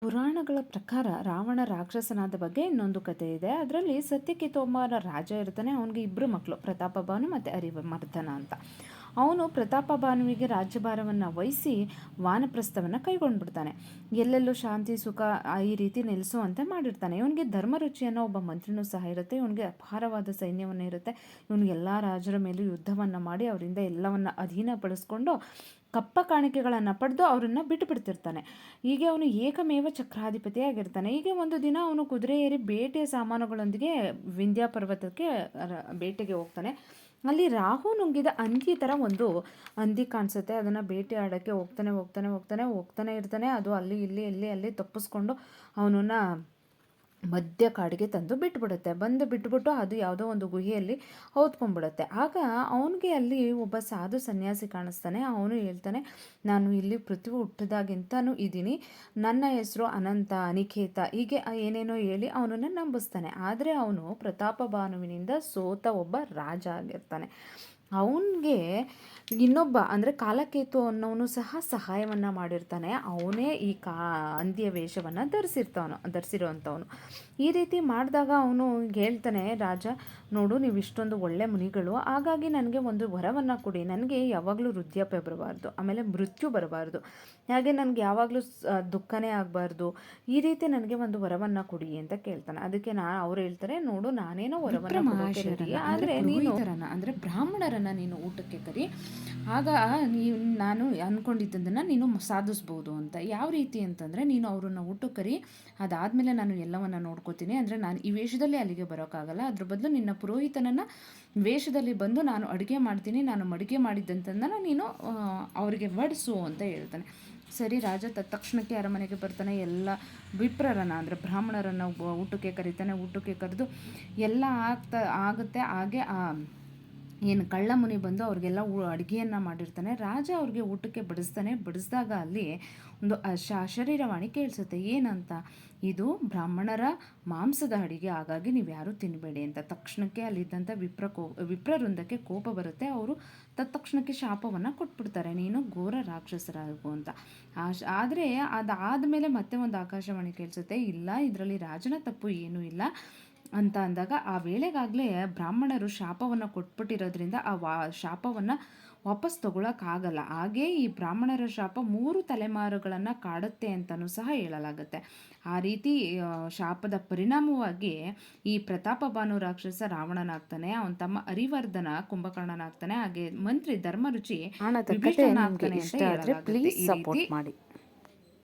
ಪುರಾಣಗಳ ಪ್ರಕಾರ ರಾವಣ ರಾಕ್ಷಸನಾದ ಬಗ್ಗೆ ಇನ್ನೊಂದು ಕಥೆ ಇದೆ. ಅದರಲ್ಲಿ ಸತ್ಯಕೇತು ಒಬ್ಬ ರಾಜ ಇರ್ತಾನೆ. ಅವನಿಗೆ ಇಬ್ಬರು ಮಕ್ಕಳು, ಪ್ರತಾಪಭಾನು ಮತ್ತು ಅರಿಮರ್ದನ ಅಂತ. ಅವನು ಪ್ರತಾಪಭಾನುವಿಗೆ ರಾಜ್ಯಭಾರವನ್ನು ವಹಿಸಿ ವಾನಪ್ರಸ್ಥವನ್ನು ಕೈಗೊಂಡ್ಬಿಡ್ತಾನೆ. ಎಲ್ಲೆಲ್ಲೂ ಶಾಂತಿ ಸುಖ ಈ ರೀತಿ ನೆಲೆಸುವಂತೆ ಮಾಡಿರ್ತಾನೆ. ಇವನಿಗೆ ಧರ್ಮರುಚಿ ಅನ್ನೋ ಒಬ್ಬ ಮಂತ್ರಿನೂ ಸಹ ಇರುತ್ತೆ. ಇವನಿಗೆ ಅಪಾರವಾದ ಸೈನ್ಯವನ್ನು ಇರುತ್ತೆ. ಇವನಿಗೆ ಎಲ್ಲ ರಾಜರ ಮೇಲೂ ಯುದ್ಧವನ್ನು ಮಾಡಿ ಅವರಿಂದ ಎಲ್ಲವನ್ನು ಅಧೀನಪಡಿಸ್ಕೊಂಡು ಕಪ್ಪ ಕಾಣಿಕೆಗಳನ್ನು ಪಡೆದು ಅವರನ್ನು ಬಿಟ್ಟುಬಿಡ್ತಿರ್ತಾನೆ. ಹೀಗೆ ಅವನು ಏಕಮೇವ ಚಕ್ರಾಧಿಪತಿಯಾಗಿರ್ತಾನೆ. ಹೀಗೆ ಒಂದು ದಿನ ಅವನು ಕುದುರೆ ಏರಿ ಬೇಟೆಯ ಸಾಮಾನುಗಳೊಂದಿಗೆ ವಿಂಧ್ಯ ಪರ್ವತಕ್ಕೆ ಬೇಟೆಗೆ ಹೋಗ್ತಾನೆ. ಅಲ್ಲಿ ರಾಹು ನುಂಗಿದ ಹಂದಿ ಥರ ಒಂದು ಹಂದಿ ಕಾಣಿಸುತ್ತೆ. ಅದನ್ನು ಬೇಟೆ ಆಡೋಕ್ಕೆ ಹೋಗ್ತಾನೆ ಇರ್ತಾನೆ. ಅದು ಅಲ್ಲಿ ತಪ್ಪಿಸ್ಕೊಂಡು ಅವನನ್ನು ಮಧ್ಯ ಕಾಡಿಗೆ ತಂದು ಬಿಟ್ಬಿಟ್ಟು ಅದು ಯಾವುದೋ ಒಂದು ಗುಹೆಯಲ್ಲಿ ಹೊತ್ಕೊಂಡ್ಬಿಡುತ್ತೆ. ಆಗ ಅವನಿಗೆ ಅಲ್ಲಿ ಒಬ್ಬ ಸಾಧು ಸನ್ಯಾಸಿ ಕಾಣಿಸ್ತಾನೆ. ಅವನು ಹೇಳ್ತಾನೆ, ನಾನು ಇಲ್ಲಿ ಪೃಥ್ವಿ ಹುಟ್ಟಿದಾಗಿಂತನೂ ಇದ್ದೀನಿ, ನನ್ನ ಹೆಸರು ಅನಂತ, ಅನಿಕೇತ, ಹೀಗೆ ಏನೇನೋ ಹೇಳಿ ಅವನನ್ನು ನಂಬಿಸ್ತಾನೆ. ಆದರೆ ಅವನು ಪ್ರತಾಪಭಾನುವಿನಿಂದ ಸೋತ ಒಬ್ಬ ರಾಜ ಆಗಿರ್ತಾನೆ. ಅವನಿಗೆ ಇನ್ನೊಬ್ಬ ಅಂದರೆ ಕಾಲಕೇತು ಅನ್ನೋನು ಸಹ ಸಹಾಯವನ್ನು ಮಾಡಿರ್ತಾನೆ. ಅವನೇ ಈ ಹಂದಿಯ ವೇಷವನ್ನು ಧರಿಸಿರೋವಂಥವನು. ಈ ರೀತಿ ಮಾಡಿದಾಗ ಅವನು ಹೇಳ್ತಾನೆ, ರಾಜ ನೋಡು, ನೀವು ಇಷ್ಟೊಂದು ಒಳ್ಳೆ ಮುನಿಗಳು, ಹಾಗಾಗಿ ನನಗೆ ಒಂದು ವರವನ್ನು ಕೊಡಿ. ನನಗೆ ಯಾವಾಗಲೂ ವೃದ್ಧಾಪ್ಯ ಬರಬಾರ್ದು, ಆಮೇಲೆ ಮೃತ್ಯು ಬರಬಾರ್ದು, ಹಾಗೆ ನನಗೆ ಯಾವಾಗಲೂ ದುಃಖನೇ ಆಗಬಾರ್ದು. ಈ ರೀತಿ ನನಗೆ ಒಂದು ವರವನ್ನು ಕೊಡಿ ಅಂತ ಕೇಳ್ತಾನೆ. ಅದಕ್ಕೆ ಅವ್ರು ಹೇಳ್ತಾರೆ, ನೋಡು, ನಾನೇನೋ ವರವನ್ನು ಆದರೆ ನೀನು ಅಂದರೆ ಬ್ರಾಹ್ಮಣರನ್ನು ನೀನು ಊಟಕ್ಕೆ ಕರಿ, ಆಗ ನಾನು ಅಂದ್ಕೊಂಡಿದ್ದನ್ನು ನೀನು ಸಾಧಿಸ್ಬೋದು ಅಂತ. ಯಾವ ರೀತಿ ಅಂತಂದರೆ, ನೀನು ಅವರನ್ನು ಊಟಕ್ಕೆ ಕರಿ, ಅದಾದಮೇಲೆ ನಾನು ಎಲ್ಲವನ್ನು ನೋಡ್ಕೋತೀನಿ. ಅಂದರೆ ನಾನು ಈ ವೇಷದಲ್ಲಿ ಅಲ್ಲಿಗೆ ಬರೋಕ್ಕಾಗಲ್ಲ, ಅದ್ರ ಬದಲು ನಿನ್ನ ಪುರೋಹಿತನನ್ನು ವೇಷದಲ್ಲಿ ಬಂದು ನಾನು ಅಡುಗೆ ಮಾಡ್ತೀನಿ, ನಾನು ಅಡುಗೆ ಮಾಡಿದ್ದಂತಂದನ್ನು ನೀನು ಅವರಿಗೆ ಬಡಿಸು ಅಂತ ಹೇಳ್ತಾನೆ. ಸರಿ, ರಾಜ ತಕ್ಷಣಕ್ಕೆ ಅರಮನೆಗೆ ಬರ್ತಾನೆ. ಎಲ್ಲ ವಿಪ್ರರನ್ನು ಅಂದರೆ ಬ್ರಾಹ್ಮಣರನ್ನು ಊಟಕ್ಕೆ ಕರೀತಾನೆ. ಊಟಕ್ಕೆ ಕರೆದು ಎಲ್ಲ ಆಗುತ್ತೆ. ಹಾಗೆ ಏನು ಕಳ್ಳ ಮುನಿ ಬಂದು ಅವ್ರಿಗೆಲ್ಲ ಅಡುಗೆಯನ್ನು ಮಾಡಿರ್ತಾನೆ. ರಾಜ ಅವ್ರಿಗೆ ಊಟಕ್ಕೆ ಬಡಿಸಿದಾಗ ಅಲ್ಲಿ ಒಂದು ಶರೀರವಾಣಿ ಕೇಳಿಸುತ್ತೆ. ಏನಂತ, ಇದು ಬ್ರಾಹ್ಮಣರ ಮಾಂಸದ ಅಡಿಗೆ, ಹಾಗಾಗಿ ನೀವು ಯಾರೂ ತಿನ್ನಬೇಡಿ ಅಂತ. ತಕ್ಷಣಕ್ಕೆ ಅಲ್ಲಿದ್ದಂಥ ವಿಪ್ರವೃಂದಕ್ಕೆ ಕೋಪ ಬರುತ್ತೆ. ಅವರು ತಕ್ಷಣಕ್ಕೆ ಶಾಪವನ್ನು ಕೊಟ್ಬಿಡ್ತಾರೆ, ನೀನು ಘೋರ ರಾಕ್ಷಸರಾಗು ಅಂತ. ಆದರೆ ಅದಾದಮೇಲೆ ಮತ್ತೆ ಒಂದು ಆಕಾಶವಾಣಿ ಕೇಳಿಸುತ್ತೆ, ಇಲ್ಲ, ಇದರಲ್ಲಿ ರಾಜನ ತಪ್ಪು ಏನೂ ಇಲ್ಲ ಅಂತ ಅಂದಾಗ, ಆ ವೇಳೆಗಾಗಲೇ ಬ್ರಾಹ್ಮಣರು ಶಾಪವನ್ನು ಕೊಟ್ಬಿಟ್ಟಿರೋದ್ರಿಂದ ಶಾಪವನ್ನು ವಾಪಸ್ ತಗೊಳಕ್ಕಾಗಲ್ಲ. ಹಾಗೇ ಈ ಬ್ರಾಹ್ಮಣರ ಶಾಪ 3 ತಲೆಮಾರುಗಳನ್ನು ಕಾಡುತ್ತೆ ಅಂತಲೂ ಸಹ ಹೇಳಲಾಗುತ್ತೆ. ಆ ರೀತಿ ಶಾಪದ ಪರಿಣಾಮವಾಗಿ ಈ ಪ್ರತಾಪಭಾನು ರಾಕ್ಷಸ ರಾವಣನಾಗ್ತಾನೆ. ಅವನ ತಮ್ಮ ಅರಿವರ್ಧನ ಕುಂಭಕರ್ಣನಾಗ್ತಾನೆ. ಹಾಗೆ ಮಂತ್ರಿ ಧರ್ಮರುಚಿ ವಿಭೀಷಣನಾಗ್ತಾನೆ ಅಂತ ಹೇಳಲಾಗುತ್ತೆ. ಈ ರೀತಿ